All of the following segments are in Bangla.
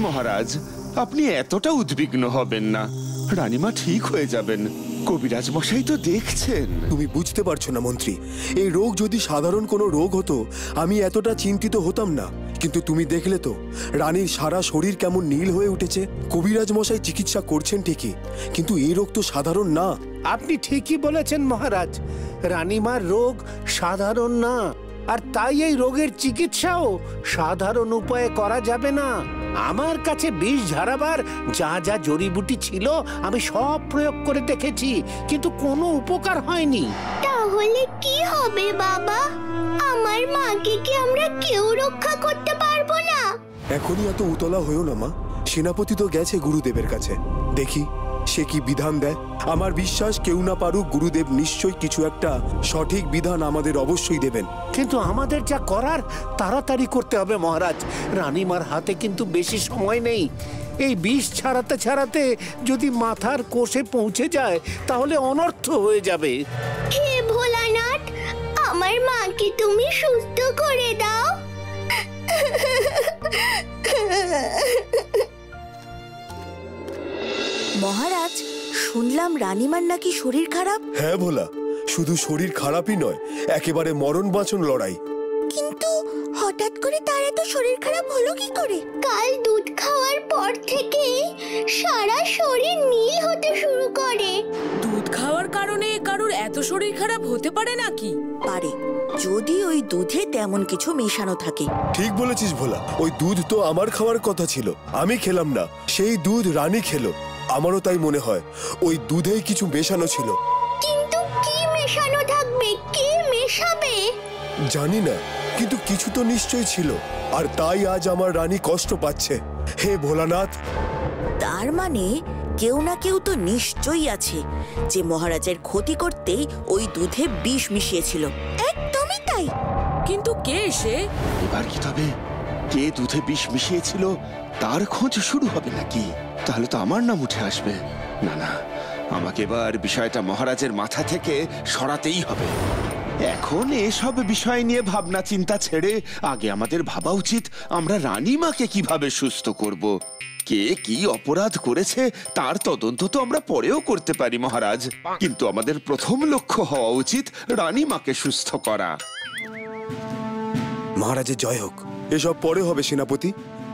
মহারাজ, আপনি এতটা উদ্বিগ্ন হবেন না, রানীমা ঠিক হয়ে যাবেন। কবিরাজ মশাই তো দেখছেন। তুমি বুঝতে পারছো না মন্ত্রী, এই রোগ যদি সাধারণ কোনো রোগ হতো আমি এতটা চিন্তিত হতাম না, কিন্তু তুমি দেখলে তো রানীর সারা শরীর কেমন নীল হয়ে উঠেছে। কবিরাজ মশাই চিকিৎসা করছেন ঠিকই, কিন্তু এই রোগ তো সাধারণ না। আপনি ঠিকই বলেছেন মহারাজ, রানীমার রোগ সাধারণ না, আর তাই এই রোগের চিকিৎসাও সাধারণ উপায়ে করা যাবে না। আমার কাছে বিষ ঝাড়াবার যা যা জড়িবুটি ছিল আমি সব প্রয়োগ করে দেখেছি, কিন্তু কোনো উপকার হয়নি। তাহলে কি হবে বাবা? আমার মাকে কি আমরা কেউ রক্ষা করতে পারবো না? এখনই এত উতলা হয়েও না মা, সেনাপতি তো গেছে গুরুদেবের কাছে, দেখি সে কি বিধান দেয়। আমার বিশ্বাস কেউ না পারুক, গুরুদেব নিশ্চয়ই কিছু একটা সঠিক বিধান আমাদের অবশ্যই দেবেন। কিন্তু আমাদের যা করার তাড়াতাড়ি করতে হবে মহারাজ, রানীমার হাতে কিন্তু বেশি সময় নেই। এই বিষ ছাড়াতে ছাড়াতে যদি মাথার কোষে পৌঁছে যায় তাহলে অনর্থ হয়ে যাবে। হে ভোলানাথ, আমার মাকে তুমি সুস্থ করে দাও। মহারাজ, শুনলাম রানীমার নাকি শরীর খারাপ। হ্যাঁ ভোলা, শুধু শরীর খারাপই নয়, একেবারে মরণ বাঁচন লড়াই। কিন্তু হঠাৎ করে তার এত শরীর খারাপ হলো কি করে? কাল দুধ খাওয়ার পর থেকে সারা শরীর নীল হতে শুরু করে। দুধ খাওয়ার কারণে কারোর এত শরীর খারাপ হতে পারে নাকি? পারে, যদি ওই দুধে তেমন কিছু মেশানো থাকে। ঠিক বলেছিস ভোলা, ওই দুধ তো আমার খাওয়ার কথা ছিল, আমি খেলাম না, সেই দুধ রানী খেলো। আমারও তাই মনে হয় ওই দুধেই কিছু মেশানো ছিল। কিন্তু কি মেশানো থাকবে? কে মেশাবে? জানি না, কিন্তু কিছু তো নিশ্চয়ই ছিল, আর তাই আজ আমার রানী কষ্ট পাচ্ছে। হে ভোলানাথ, তার মানে কেউ না কেউ তো নিশ্চয়ই আছে যে মহারাজের ক্ষতি করতেই ওই দুধে বিষ মিশিয়েছিল। একদমই তাই। কিন্তু কে সে? এবার কি তবে কে দুধে বিষ মিশিয়েছিল তার খোঁজ শুরু হবে নাকি? তাহলে তো আমার নাম উঠে আসবে। না না, আমাকে এবার বিষয়টা মহারাজের মাথা থেকে সরাতেই হবে। এখন এসব বিষয় নিয়ে ভাবনা চিন্তা ছেড়ে আগে আমাদের ভাবা উচিত আমরা রানীমাকে কিভাবে সুস্থ করব। কে কি অপরাধ করেছে তার তদন্ত তো আমরা পরেও করতে পারি মহারাজ, কিন্তু আমাদের প্রথম লক্ষ্য হওয়া উচিত রানীমাকে সুস্থ করা। মহারাজের জয় হোক। এসব পরে হবে সেনাপতি,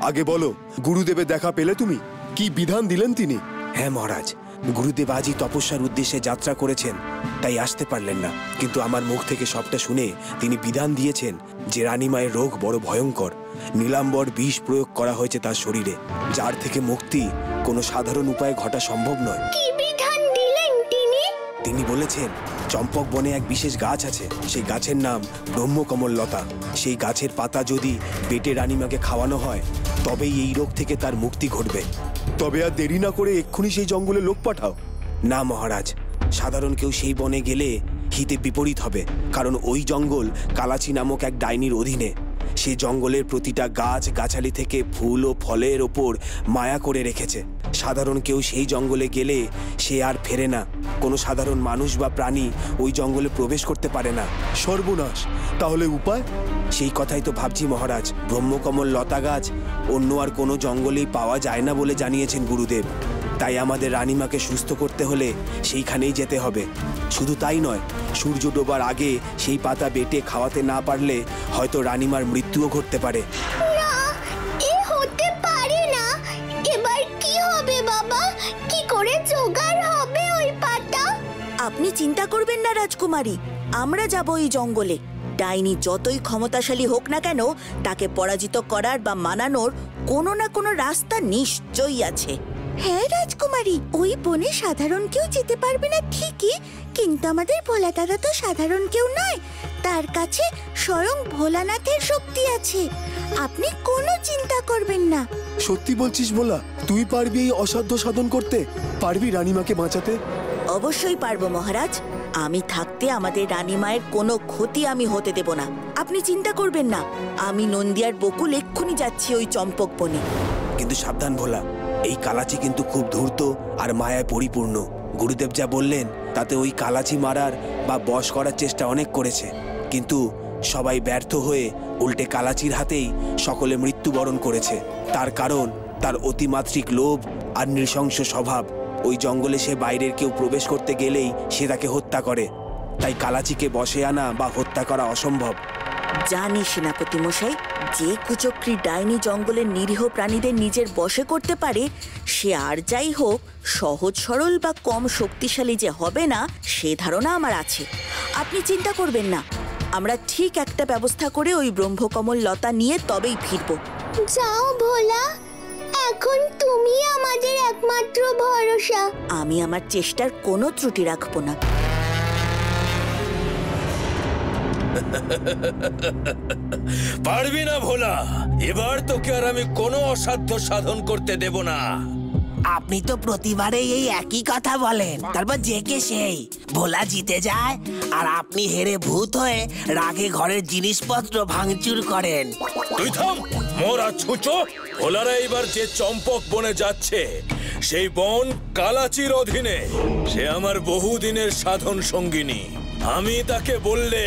আগে বলো গুরুদেবের দেখা পেলে তুমি? কি বিধান দিলেন তিনি? হ্যাঁ মহারাজ, গুরুদেব আজই তপস্যার উদ্দেশ্যে যাত্রা করেছেন, তাই আসতে পারলেন না, কিন্তু আমার মুখ থেকে সবটা শুনে তিনি বিধান দিয়েছেন যে রানীমায়ের রোগ বড় ভয়ঙ্কর। নীলাম্বর বিষ প্রয়োগ করা হয়েছে তার শরীরে, যার থেকে মুক্তি কোনো সাধারণ উপায়ে ঘটা সম্ভব নয়। কি বিধান দিলেন তিনি? তিনি বলেছেন চম্পক বনে এক বিশেষ গাছ আছে, সেই গাছের নাম ব্রহ্মকমল লতা। সেই গাছের পাতা যদি বেটে রানীমাকে খাওয়ানো হয় তবেই এই রোগ থেকে তার মুক্তি ঘটবে। তবে আর দেরি না করে এক্ষুনি সেই জঙ্গলে লোক পাঠাও। না মহারাজ, সাধারণ কেউ সেই বনে গেলে হিতে বিপরীত হবে, কারণ ওই জঙ্গল কালাচি নামক এক ডাইনির অধীনে। সে জঙ্গলের প্রতিটা গাছ গাছালি থেকে ফুল ও ফলের ওপর মায়া করে রেখেছে। সাধারণ কেউ সেই জঙ্গলে গেলে সে আর ফেরে না। কোনো সাধারণ মানুষ বা প্রাণী ওই জঙ্গলে প্রবেশ করতে পারে না। সর্বনাশ! তাহলে উপায়? সেই কথাই তো ভাবছি মহারাজ। ব্রহ্মকমল লতা গাছ অন্য আর কোনো জঙ্গলেই পাওয়া যায় না বলে জানিয়েছেন গুরুদেব। তাই আমাদের রানীমাকে সুস্থ করতে হলে সেইখানেই যেতে হবে। শুধু তাই নয়, সূর্য ডোবার আগে সেই পাতা বেটে খাওয়াতে না পারলে হয়তো রানীমার মৃত্যুও ঘটতে পারে। না, এ হতে পারে না। এবার কি হবে বাবা? কি করে জোগাড় হবে ওই পাতা? আপনি চিন্তা করবেন না রাজকুমারী, আমরা যাব এই জঙ্গলে। ডাইনি যতই ক্ষমতাশালী হোক না কেন, তাকে পরাজিত করার বা মানানোর কোনো না কোনো রাস্তা নিশ্চয়ই আছে। হ্যাঁ রাজকুমারী, ওই বনে সাধারণ কেউ যেতে পারবে না ঠিকই, কিন্তু আমাদের ভোলা দাদা তো সাধারণ কেউ নয়, তার কাছে স্বয়ং ভোলানাথের শক্তি আছে। আপনি কোনো চিন্তা করবেন না। সত্যি বলছিস ভোলা? তুই পারবি এই অসাধ্য সাধন করতে? পারবি রানীমাকে বাঁচাতে? অবশ্যই পারবো মহারাজ। আমি থাকতে আমাদের রানীমায়ের কোনো ক্ষতি আমি হতে দেব না। আপনি চিন্তা করবেন না, আমি নন্দিয়ার বকুল এক্ষুনি যাচ্ছি ওই চম্পক বনে। কিন্তু সাবধান ভোলা, এই কালাচি কিন্তু খুব ধূর্ত আর মায়ায় পরিপূর্ণ। গুরুদেব যা বললেন তাতে ওই কালাচি মারার বা বশ করার চেষ্টা অনেক করেছে, কিন্তু সবাই ব্যর্থ হয়ে উল্টে কালাচির হাতেই সকলে মৃত্যুবরণ করেছে। তার কারণ তার অতিমাত্রিক লোভ আর নৃশংস স্বভাব। ওই জঙ্গলে সে বাইরের কেউ প্রবেশ করতে গেলেই সে তাকে হত্যা করে, তাই কালাচিকে বশে আনা বা হত্যা করা অসম্ভব। জানি সেনাপতি মশাই, যে কুচক্রী ডাইনি জঙ্গলের নিরীহ প্রাণীদের নিজের বশে করতে পারে, সে আর যাই হোক সহজ সরল বা কম শক্তিশালী যে হবে না, সে ধারণা আমার আছে। আপনি চিন্তা করবেন না, আমরা ঠিক একটা ব্যবস্থা করে ওই ব্রহ্মকমল লতা নিয়ে তবেই ফিরব। যাও ভোলা, এখন তুমি আমাদের একমাত্র ভরসা। আমি আমার চেষ্টার কোনো ত্রুটি রাখবো না। পারবি না ভোলা, এবার তোকে আর আমি কোনো অসাধ্য সাধন করতে দেব না। আপনি তো প্রতিবারেই এই একই কথা বলেন, তারপর যে কে সেই। ভোলা জিতে যায় আর আপনি হেরে ভূত হয়ে রাগে ঘরের জিনিসপত্র ভাঙচুর করেন। তুই থাম, মোরা ছুঁচো। ভোলারা এবার যে চম্পক বনে যাচ্ছে, সেই বন কালাচির অধীনে। সে আমার বহুদিনের সাধন সঙ্গিনী। আমি তাকে বললে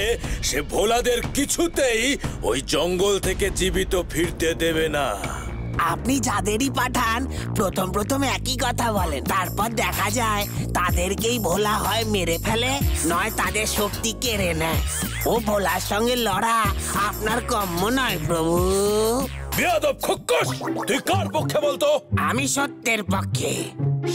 সে ভোলাদের কিছুতেই ওই জঙ্গল থেকে জীবিত ফিরতে দেবে না। আপনি যাদেরই পাঠান প্রথম প্রথম একই কথা বলেন, তারপর দেখা যায় তাদেরকেই ভোলা হয় মেরে ফেলে, নয় তাদের শক্তি কেড়ে নেয়। ও ভোলার সঙ্গে লড়া আপনার কম্য নয় প্রভু। বেয়াদব খোক্কস, তুই কার পক্ষে বলতো? আমি সত্যের পক্ষে।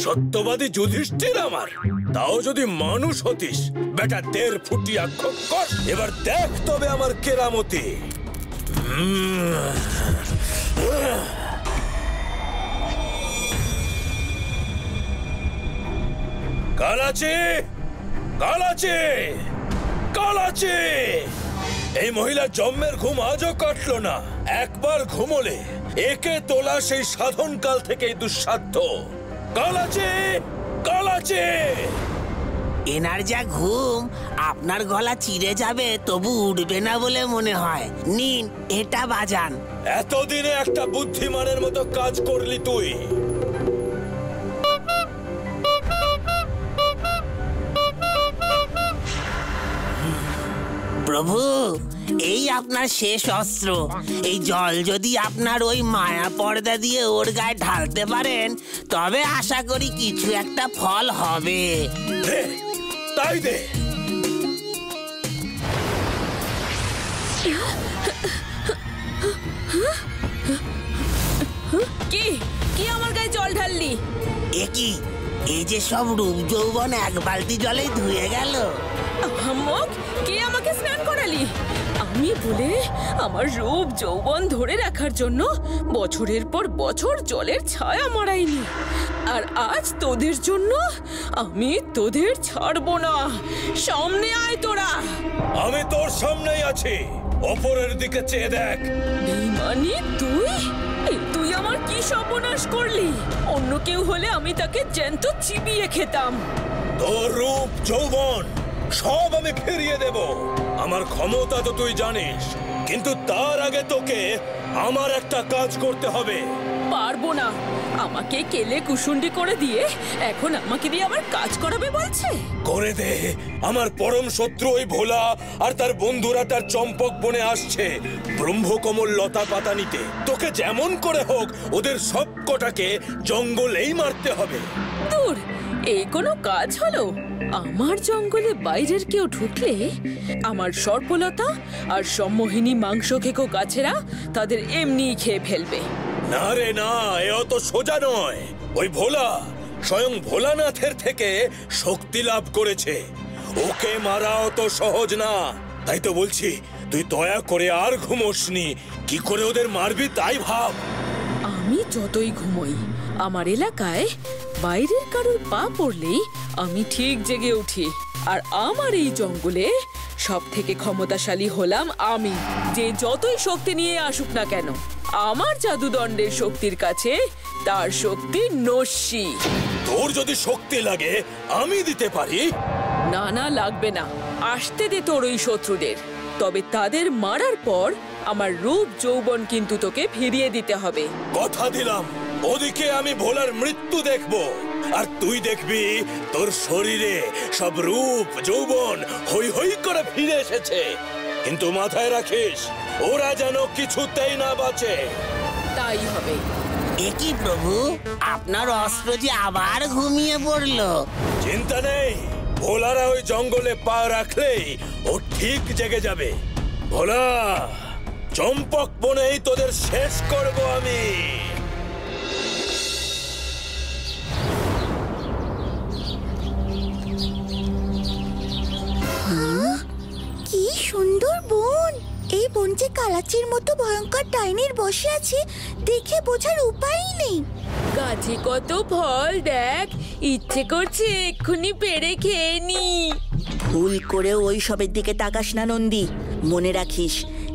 সত্যবাদী যুধিষ্ঠির আমার, তাও যদি মানুষ হতিস বেটা 1.5 ফুটিয়া খোক্কস। এবার দেখ তবে আমার কেরামতি। Kalachi, Kalachi, Kalachi! এই মহিলা জন্মের ঘুম আজও কাটলো না। একবার ঘুমোলে একে তোলা সেই সাধন কাল থেকেই দুঃসাধ্য। Kalachi, Kalachi! এনার যা ঘুম, আপনার গলা চিড়ে যাবে তবু উঠবে না বলে মনে হয়। নিন, এটা বাজান। এতদিনে একটা বুদ্ধিমানের মতো কাজ করলি তুই। প্রভু, এই আপনার শেষ অস্ত্র। এই জল যদি আপনার ওই মায়া পর্দা দিয়ে ওর গায়ে ঢালতে পারেন, তবে আশা করি কিছু একটা ফল হবে। দে, তাই দে। কি কি আমার গায়ে জল ঢাললি? একই, এই যে সব রূপ যৌবন এক বালতি জলে ধুয়ে গেল। আহাম্মক, কে আমাকে স্নান করালি? আমি বলে আমার রূপ যৌবন ধরে রাখার জন্য বছরের পর বছর জলের ছায়া মারাইনি, আর আজ তোদের জন্য আমি তোদের ছাড়বো না। সামনে আয় তোরা। আমি তোর সামনেই আছি, ওপরের দিকে চেয়ে দেখ। বেঈমানি তুই? তুই আমার কি সর্বনাশ করলি? অন্য কেউ হলে আমি তাকে জ্যান্ত চিবিয়ে খেতাম। তোর রূপ যৌবন সব আমি ফিরিয়ে দেব। আমার ক্ষমতা তো তুই জানিস, কিন্তু তার আগে তোকে আমার একটা কাজ করতে হবে। পারবো না। আমাকে কেলে কুশুন্ডি করে দিয়ে এখন আমাকে দিয়ে আবার কাজ করাবে বলছে। করে দে। আমার পরম শত্রু ওই ভোলা আর তার বন্ধুরা তার চম্পক বনে আসছে ব্রহ্মকমল লতা পাতা নিতে। তোকে যেমন করে হোক ওদের সব কটাকে জঙ্গলেই মারতে হবে। দূর, এই কোনো কাজ হলো? আমার জঙ্গলে বাইরের কেউ ঢুকলে আমার সর্পলতা আর সম্মোহিনী মাংস খেকো গাছেরা তাদের এমনিই খেয়ে ফেলবে। না রে না, এ অত সোজা নয়। ওই ভোলা স্বয়ং ভোলানাথের থেকে শক্তি লাভ করেছে, ওকে মারা অত সহজ না। তাই তো বলছি, তুই দয়া করে আর ঘুমোসনি। কি করে ওদের মারবি তাই ভাব। আমি যতই ঘুমোই, আমার এলাকায় বাইরের কারোর পা পড়লেই আমি ঠিক জেগে উঠি। আর আমার এই জঙ্গলে সব থেকে ক্ষমতাশালী হলাম আমি। যে যতই শক্তি নিয়ে আসুক না কেন, আমার জাদুদণ্ডের শক্তির কাছে তার শক্তি নস্যি। তোর যদি শক্তি লাগে আমি দিতে পারি। না না, লাগবে না। আসতে দে তোর ওই শত্রুদের, তবে তাদের মারার পর আমার রূপ যৌবন কিন্তু তোকে ফিরিয়ে দিতে হবে। কথা দিলাম ওদিকে আমি ভোলার মৃত্যু দেখব, আর তুই দেখবি তোর শরীরে সব রূপ যৌবন হই হই করে ফিরে এসেছে। কিন্তু মাথায় রাখিস, ওরা যেন কিছুতেই না বাঁচে। তাই হবে। একই প্রভু, আপনার অস্ত্র যে আবার ঘুমিয়ে পড়লো। চিন্তা নেই, ভোলারা ওই জঙ্গলে পা রাখলেই ও ঠিক জেগে যাবে। ভোলা, চম্পক বনেই তোদের শেষ করব আমি। কি সুন্দর বন! এই বন যে কালাচির মতো ভয়ঙ্কর ডাইনির বসে আছে দেখে বোঝার উপায়ই নেই। গাছে কত ফল দেখ, ইচ্ছে করছে এক্ষুনি পেড়ে খেয়ে নি। ভুল করে ওই সবের দিকে তাকাস না নন্দী। মনে রাখিস,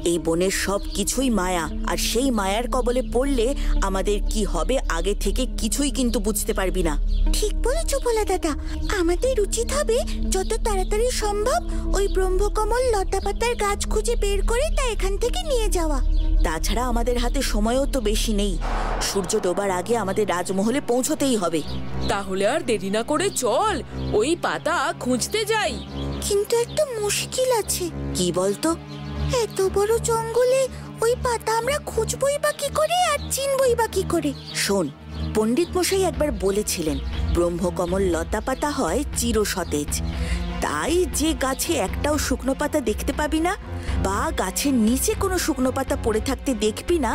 এই বনের সব কিছুই মায়া, আর সেই মায়ার কবলে পড়লে আমাদের কি হবে আগে থেকে কিছুই কিন্তু বুঝতে পারবি না। ঠিক বলেছো ভোলা দাদা, আমাদের উচিত হবে যত তাড়াতাড়ি সম্ভব ওই ব্রহ্মকমল লতা পাতার গাছ খুঁজে বের করে তা এখান থেকে নিয়ে যাওয়া। তাছাড়া আমাদের হাতে সময়ও তো বেশি নেই, সূর্য ডোবার আগে আমাদের রাজমহলে পৌঁছতেই হবে। তাহলে আর দেরি না করে চল ওই পাতা খুঁজতে যাই। কিন্তু একটা মুশকিল আছে। কি বলতো? এত বড় জঙ্গলে ওই পাতা আমরা খুঁজবই বা কি করে আর চিনবই বা কি করে? শোন, পণ্ডিত মশাই একবার বলেছিলেন ব্রহ্মকমল লতা পাতা হয় চির সতেজ। তাই যে গাছে একটাও শুকনো পাতা দেখতে পাবি না বা গাছের নিচে কোনো শুকনো পাতা পড়ে থাকতে দেখবি না,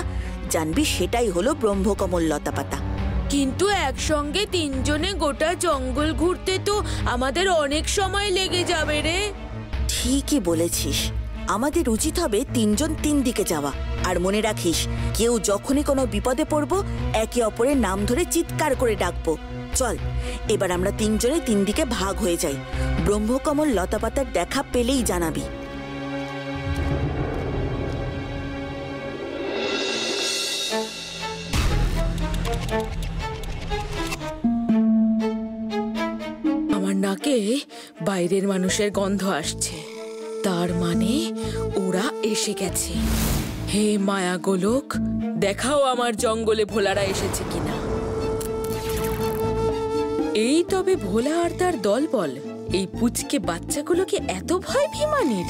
জানবি সেটাই হলো ব্রহ্মকমল লতা পাতা। কিন্তু একসঙ্গে তিনজনে গোটা জঙ্গল ঘুরতে তো আমাদের অনেক সময় লেগে যাবে রে। ঠিকই বলেছিস, আমাদের উচিত হবে তিনজন তিন দিকে যাওয়া। আর মনে রাখিস, কেউ যখনই কোনো বিপদে পড়বো একে অপরের নাম ধরে চিৎকার করে ডাকবো। চল, এবার আমরা তিনজনে তিন দিকে ভাগ হয়ে যাই। ব্রহ্মকমল লতা পাতার দেখা পেলেই জানাবি। আমার নাকে বাইরের মানুষের গন্ধ আসছে, তার মানে ওরা এসে গেছে। হে মায়া গোলক, দেখাও আমার জঙ্গলে ভোলারা এসেছে কিনা। এই তবে ভোলা আর তার দলবল এই পুচকে বাচ্চাগুলোকে এত ভয় ভিমানির।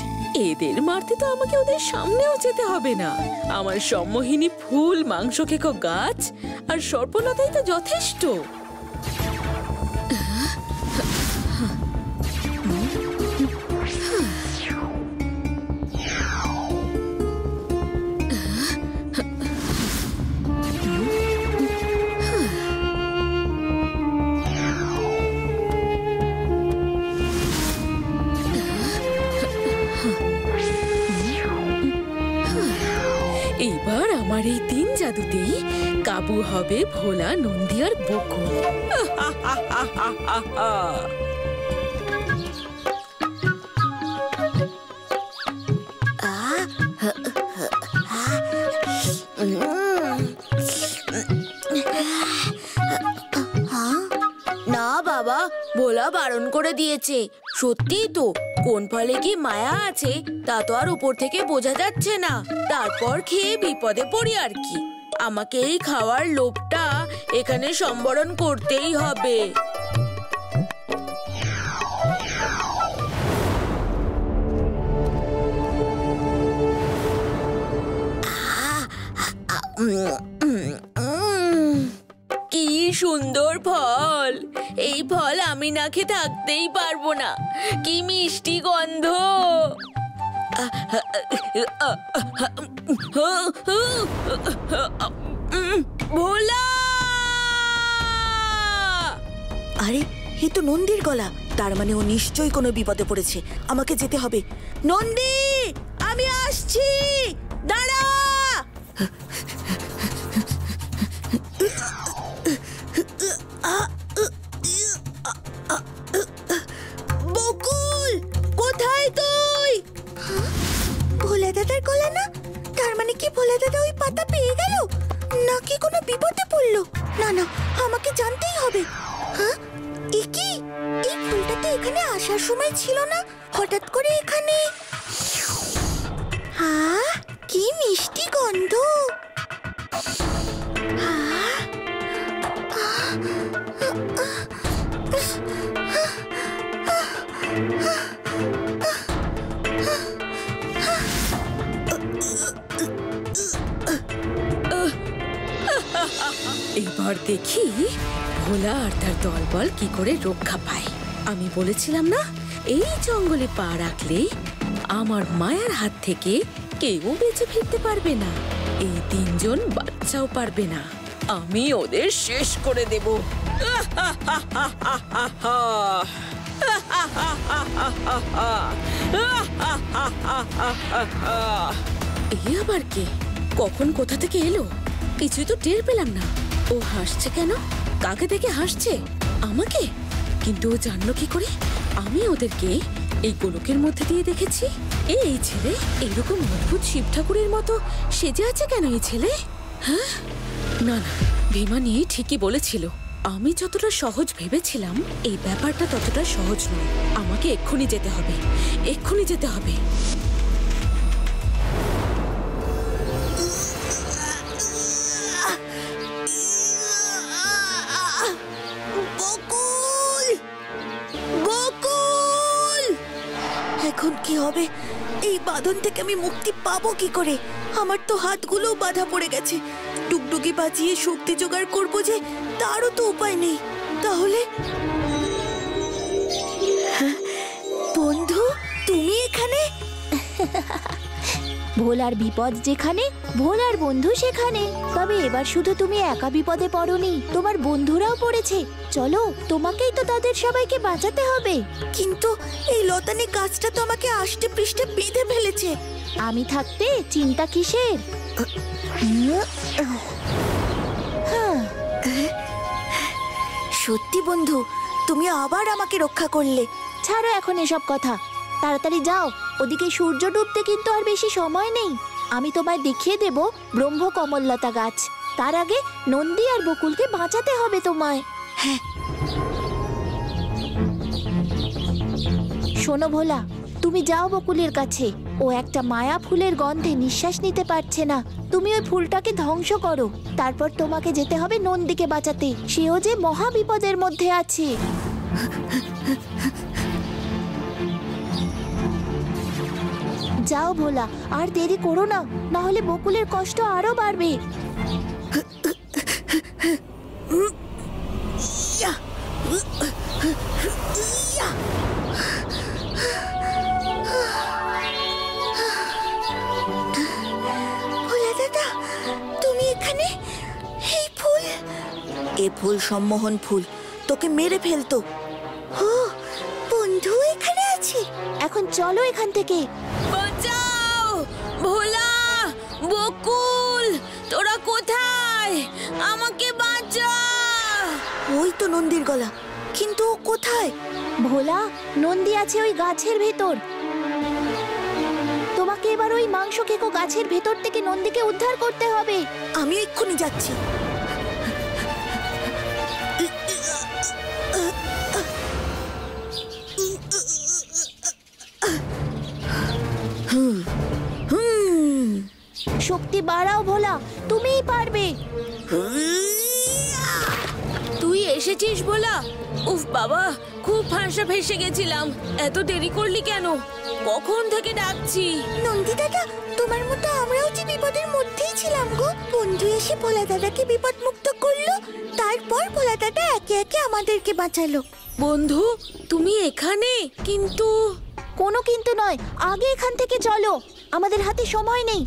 এদের মারতে তো আমাকে ওদের সামনেও যেতে হবে না। আমার সম্মোহিনী ফুল, মাংস খেকো গাছ আর সর্পলতাই তো যথেষ্ট। এইবার আমার এই তিন জাদুতেই কাবু হবে ভোলা, নন্দী আর বকুল। না বাবা, ভোলা বারণ করে দিয়েছে। সত্যি তো, কোন ফলে কি মায়া আছে তা তো আর উপর থেকে বোঝা যাচ্ছে না। তারপর খেয়ে বিপদে পড়ি আর কি। আমাকে এই খাওয়ার লোভটা এখানে সম্বরণ করতেই হবে। কি সুন্দর ফল! এই ফল আমি না খেয়ে থাকতেই পারবো না। কি মিষ্টি গন্ধ! ভোলা! আরে, এ তো নন্দীর গলা। তার মানে ও নিশ্চয়ই কোনো বিপদে পড়েছে। আমাকে যেতে হবে। নন্দী, আমি আসছি, দাঁড়া। বকুল, কোথায় তুই? ভোলা দাদার গলা না? তার মানে কি ভোলা দাদা ওই পাতা পেয়ে গেল, নাকি কোনো বিপদে পড়লো? না না, আমাকে জানতেই হবে। হ্যাঁ, এ কি? এই ফুলটা তো এখানে আসার সময় ছিল না, হঠাৎ করে এখানে। হ্যাঁ, কি মিষ্টি গন্ধ! এবার দেখি ভোলা আর তার দলবল কি করে রক্ষা পায়। আমি বলেছিলাম না, এই জঙ্গলে পা রাখলে আমার মায়ের হাত থেকে কেউ বেঁচে ফিরতে পারবে না, এই তিনজন বাচ্চাও পারবে না। আমি ওদের শেষ করে দেব। এই আবার কে? কখন কোথা থেকে এলো? কিছুই তো টের পেলাম না। ও হাসছে কেন? কাকে দেখে হাসছে? আমাকে? কিন্তু ও জানলো কি করে? আমি ওদেরকে এই গোলকের মধ্যে দিয়ে দেখেছি। এই ছেলে এরকম অদ্ভুত শিব ঠাকুরের মতো সেজে আছে কেন এই ছেলে? হ্যাঁ, না না, ভীমানি ঠিকই বলেছিল। আমি যতটা সহজ ভেবেছিলাম এই ব্যাপারটা ততটা সহজ নয়। আমাকে এক্ষুনি যেতে হবে, এক্ষুনি যেতে হবে। এখন কি হবে? এই বাঁধন থেকে আমি মুক্তি পাবো কি করে? আমার তো হাতগুলো বাঁধা পড়ে গেছে। টুকটুকি বাজিয়ে শক্তি জোগাড় করবো যে, তারও তো উপায় নেই। তাহলে বন্ধু, তুমি এখানে? ভোলার বিপদ যেখানে, ভোলার বন্ধু সেখানে। তবে এবার শুধু তুমি একা বিপদে পড়োনি, তোমার বন্ধুরাও পড়েছে। চলো, তোমাকেই তো তাদের সবাইকে বাঁচাতে হবে। কিন্তু এই লতানি গাছটা তো আমাকে আষ্টে পৃষ্ঠে বেঁধে ফেলেছে। আমি থাকতে চিন্তা কিসের? সত্যি বন্ধু, তুমি আবার আমাকে রক্ষা করলে। ছাড়ো এখন এসব কথা, তাড়াতাড়ি যাও। ওদিকে সূর্য ডুবতে কিন্তু আর বেশি সময় নেই। আমি তোমায় দেখিয়ে দেব ব্রহ্মকমললতা গাছ। তার আগে নন্দী আর বকুলকে বাঁচাতে হবে তোমায়। হ্যাঁ। শোনো ভোলা, তুমি যাও বকুলের কাছে। ও একটা মায়া ফুলের গন্ধে নিঃশ্বাস নিতে পারছে না। তুমি ওই ফুলটাকে ধ্বংস করো। তারপর তোমাকে যেতে হবে নন্দীকে বাঁচাতে। সেও যে মহা বিপদের মধ্যে আছে। যাও ভোলা, আর দেরি করো না, না হলে বকুলের কষ্ট আরো বাড়বে। ভোলা দাদা, তুমি এখানে? এই ফুল, এ ফুল সম্মোহন ফুল, তোকে মেরে ফেলতো। ও বন্ধু এখানে আছে। এখন চলো এখান থেকে। বাঁচাও! ভোলা, বকুল, তোরা কোথায়? আমাকে বাঁচা! ওই তো নন্দীর গলা, কিন্তু ও কোথায়? ভোলা, নন্দী আছে ওই গাছের ভেতর। তোমাকে এবার ওই মাংস খেকো গাছের ভেতর থেকে নন্দীকে উদ্ধার করতে হবে। আমি এক্ষুনি যাচ্ছি। শক্তি বাড়াও ভোলা, তুমিই পারবে। তুই এসেছিস ভোলা? উফ বাবা, খুব ফাঁসা ফেসে গেছিলাম। এত দেরি করলি কেন? কখন থেকে ডাকছি। নন্দী দাদা, তোমার মতো আমরাও যে বিপদের মধ্যেই ছিলাম গো। বন্ধু এসে ভোলা দাদাকে বিপদ মুক্ত করলো, তারপর ভোলা দাদা একে একে আমাদেরকে বাঁচালো। বন্ধু, তুমি এখানে? কিন্তু কোনো কিন্তু নয়, আগে এখান থেকে চলো, আমাদের হাতে সময় নেই।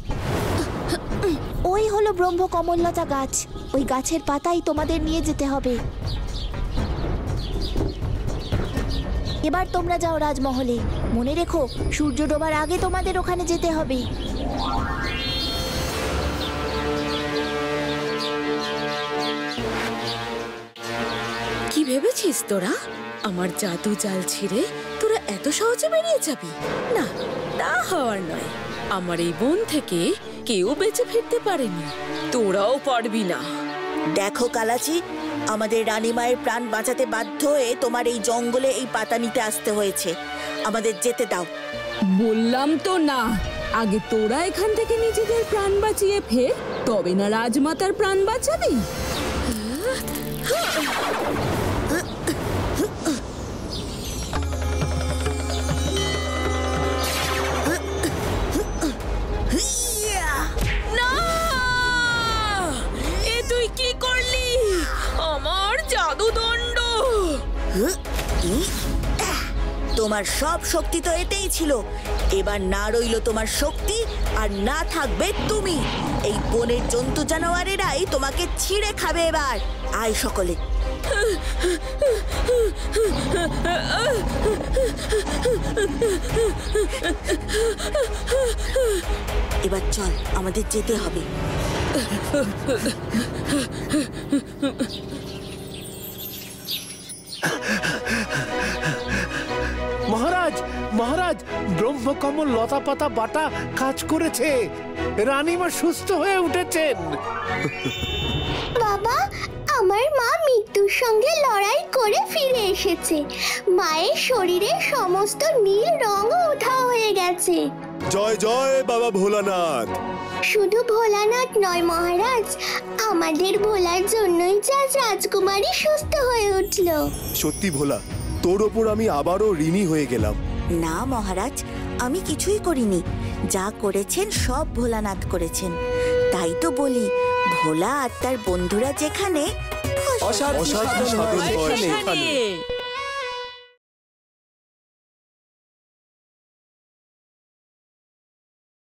ওই হলো ব্রহ্মকমললতা গাছ। ওই গাছের পাতাই তোমাদের নিয়ে যেতে হবে। এবার তোমরা যাও রাজমহলে। মনে রেখো, সূর্য ডোবার আগে তোমাদের ওখানে যেতে হবে। কি ভেবেছিস তোরা? আমার জাদু জাল ছিঁড়ে তোরা এত সহজে বেরিয়ে যাবি? না, তা হওয়ার নয়। আমার এই বন থেকে কেউ বেঁচে ফিরতে পারেনি, তোরাও পারবি না। দেখো কালাচি, আমাদের রানীমায়ের প্রাণ বাঁচাতে বাধ্য হয়ে তোমার এই জঙ্গলে এই পাতা নিতে আসতে হয়েছে। আমাদের যেতে দাও। বললাম তো না, আগে তোরা এখান থেকে নিজেদের প্রাণ বাঁচিয়ে ফের, তবে না রাজমাতার প্রাণ বাঁচাবি। তোমার সব শক্তি তো এতেই ছিল, এবার না রইল তোমার শক্তি আর না থাকবে তুমি। এই বনের জন্তু জানোয়ারেরাই তোমাকে ছিঁড়ে খাবে এবার। আয় সকলে। এবার চল, আমাদের যেতে হবে। মহারাজ, মহারাজ, ব্রহ্মকমল লতা পাতা বাটা কাজ করেছে। রানীমা সুস্থ হয়ে উঠেছেন। বাবা, আমার মা মৃত্যুর সঙ্গে লড়াই করে ফিরে এসেছে। মায়ের শরীরে সমস্ত নীল রঙও উধাও হয়ে গেছে। জয় জয় বাবা ভোলানাথ। শুধু ভোলানাথ নয় মহারাজ, আমাদের ভোলার জন্যই যে আজ রাজকুমারী সুস্থ হয়ে উঠল। সত্যি ভোলা, তোর ওপর আমি আবারও ঋণী হয়ে গেলাম। না মহারাজ, আমি কিছুই করিনি। যা করেছেন সব ভোলানাথ করেছেন। তাই তো বলি, ভোলা আর তার বন্ধুরা যেখানে অসাধারণ হয় সেখানে।